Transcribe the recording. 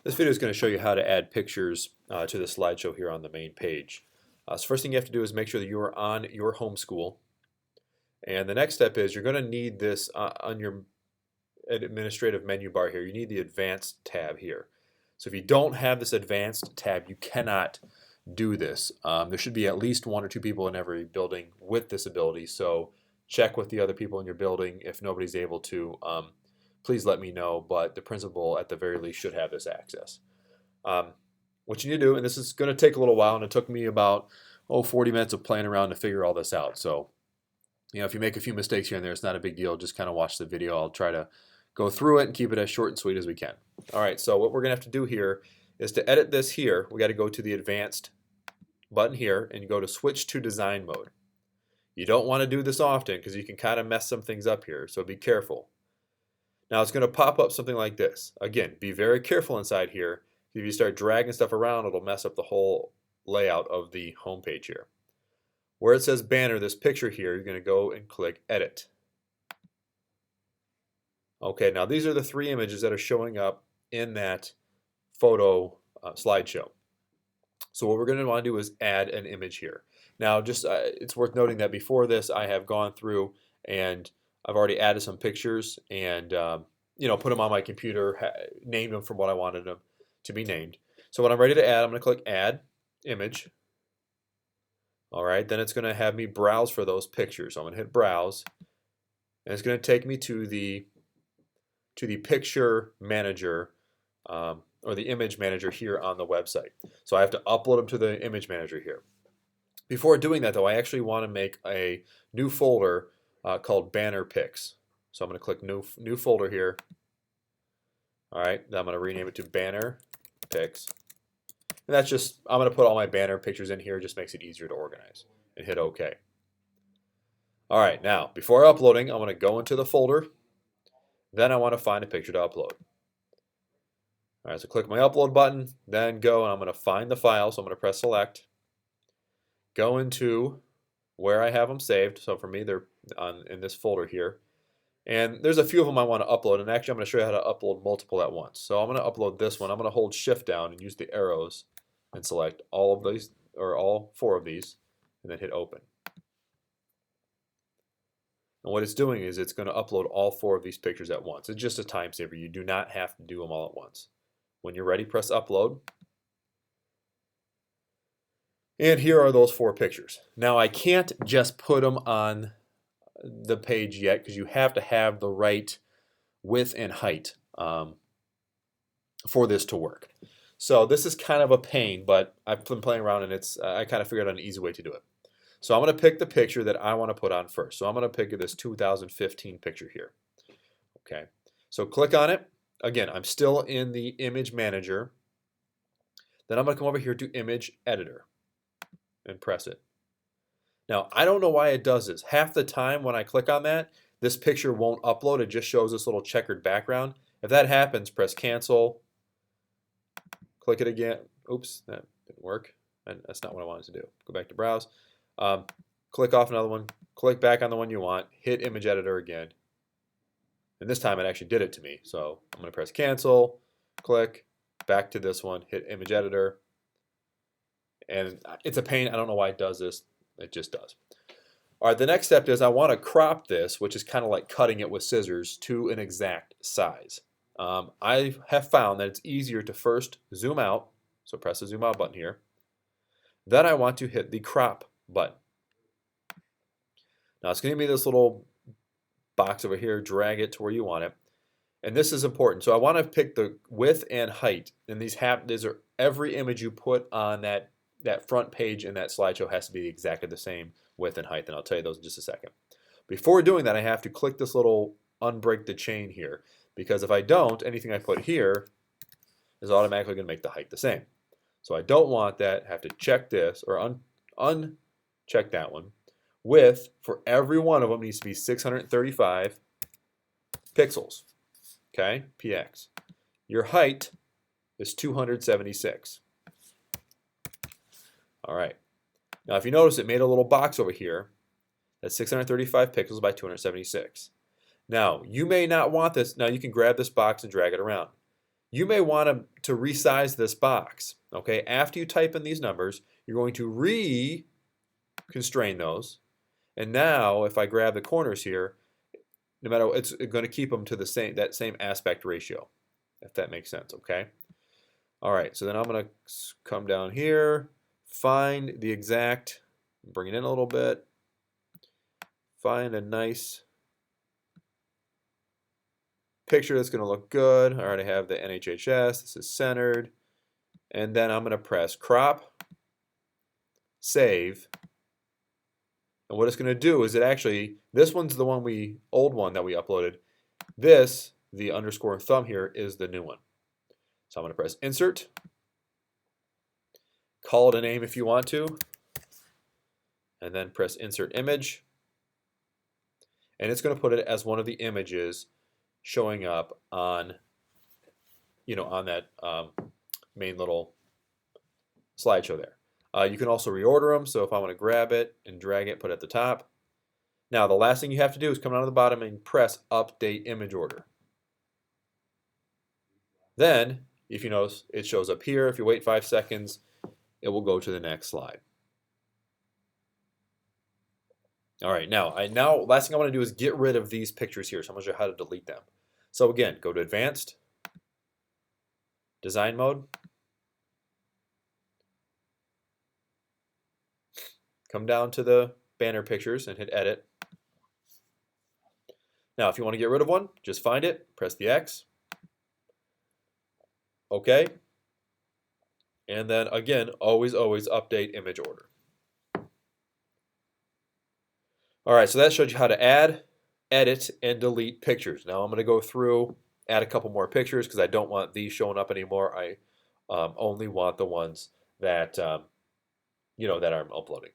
This video is going to show you how to add pictures to the slideshow here on the main page. So first thing you have to do is make sure that you are on your home school. And the next step is you're going to need this on your administrative menu bar here. You need the Advanced tab here. So if you don't have this Advanced tab, you cannot do this. There should be at least 1 or 2 people in every building with this ability. So check with the other people in your building. If nobody's able to, please let me know, but the principal at the very least should have this access. What you need to do, and this is going to take a little while, and it took me about 40 minutes of playing around to figure all this out. So, if you make a few mistakes here and there, it's not a big deal. Just kind of watch the video. I'll try to go through it and keep it as short and sweet as we can. All right, so what we're going to have to do here is to edit this here, we got to go to the Advanced button here and go to Switch to Design Mode. You don't want to do this often because you can kind of mess some things up here, so be careful. Now it's going to pop up something like this. Again, be very careful inside here. If you start dragging stuff around, it'll mess up the whole layout of the home page here. Where it says banner, this picture here, you're going to go and click Edit. Okay, now these are the 3 images that are showing up in that photo slideshow. So what we're going to want to do is add an image here. Now, just it's worth noting that before this, I have gone through and I've already added some pictures and put them on my computer, named them from what I wanted them to be named. So when I'm ready to add, I'm going to click Add Image. All right, then it's going to have me browse for those pictures. So I'm going to hit Browse, and it's going to take me to the Picture Manager or the Image Manager here on the website. So I have to upload them to the Image Manager here. Before doing that, though, I actually want to make a new folder called Banner Pics. So I'm going to click new folder here. All right, then I'm going to rename it to Banner Pics. And that's just, I'm going to put all my banner pictures in here. It just makes it easier to organize. And hit OK. All right, now, before uploading, I'm going to go into the folder. Then I want to find a picture to upload. All right, so click my upload button, then go, and I'm going to find the file. So I'm going to press select. Go into where I have them saved. So for me, they're in this folder here. And there's a few of them I want to upload. And actually, I'm going to show you how to upload multiple at once. So I'm going to upload this one. I'm going to hold Shift down and use the arrows and select all of these, or all 4 of these, and then hit Open. And what it's doing is it's going to upload all 4 of these pictures at once. It's just a time saver. You do not have to do them all at once. When you're ready, press Upload. And here are those 4 pictures. Now I can't just put them on the page yet because you have to have the right width and height for this to work. So this is kind of a pain, but I've been playing around and I kind of figured out an easy way to do it. So I'm going to pick the picture that I want to put on first. So I'm going to pick this 2015 picture here. Okay, so click on it. Again, I'm still in the Image Manager. Then I'm going to come over here to Image Editor and press it. Now, I don't know why it does this. Half the time when I click on that, this picture won't upload. It just shows this little checkered background. If that happens, press Cancel. Click it again. Oops, that didn't work. And that's not what I wanted to do. Go back to Browse. Click off another one. Click back on the one you want. Hit Image Editor again. And this time it actually did it to me. So I'm going to press Cancel. Click. Back to this one. Hit Image Editor. And it's a pain. I don't know why it does this. It just does. All right, the next step is I want to crop this, which is kind of like cutting it with scissors, to an exact size. I have found that it's easier to first zoom out. So press the zoom out button here. Then I want to hit the crop button. Now it's going to be this little box over here. Drag it to where you want it. And this is important. So I want to pick the width and height. And these are every image you put on that front page in that slideshow has to be exactly the same width and height, and I'll tell you those in just a second. Before doing that, I have to click this little unbreak the chain here, because if I don't, anything I put here is automatically going to make the height the same. So I don't want that. I have to check this, or uncheck that one. Width for every one of them needs to be 635 pixels. Okay, px. Your height is 276. All right. Now, if you notice, it made a little box over here that's 635 pixels by 276. Now, you may not want this. Now, you can grab this box and drag it around. You may want to resize this box. Okay, after you type in these numbers, you're going to re-constrain those. And now, if I grab the corners here, no matter what, it's going to keep them to the that same aspect ratio, if that makes sense. Okay. All right. So then I'm going to come down here, find the exact, bring it in a little bit, find a nice picture that's going to look good. All right, I have the NHHS. This is centered. And then I'm going to press crop, save. And what it's going to do is this one's the old one that we uploaded. This, the underscore thumb here, is the new one. So I'm going to press insert. Call it a name if you want to. And then press insert image. And it's going to put it as one of the images showing up on, on that main little slideshow there. You can also reorder them. So if I want to grab it and drag it, put it at the top. Now the last thing you have to do is come down to the bottom and press update image order. Then, if you notice, it shows up here. If you wait 5 seconds, it will go to the next slide. All right, now last thing I want to do is get rid of these pictures here. So I'm going to show you how to delete them. So again, go to Advanced, Design Mode, come down to the banner pictures and hit Edit. Now, if you want to get rid of one, just find it, press the X. Okay. And then again, always update image order. All right, so that showed you how to add, edit, and delete pictures. Now I'm going to go through, add a couple more pictures because I don't want these showing up anymore. I only want the ones that that I'm uploading.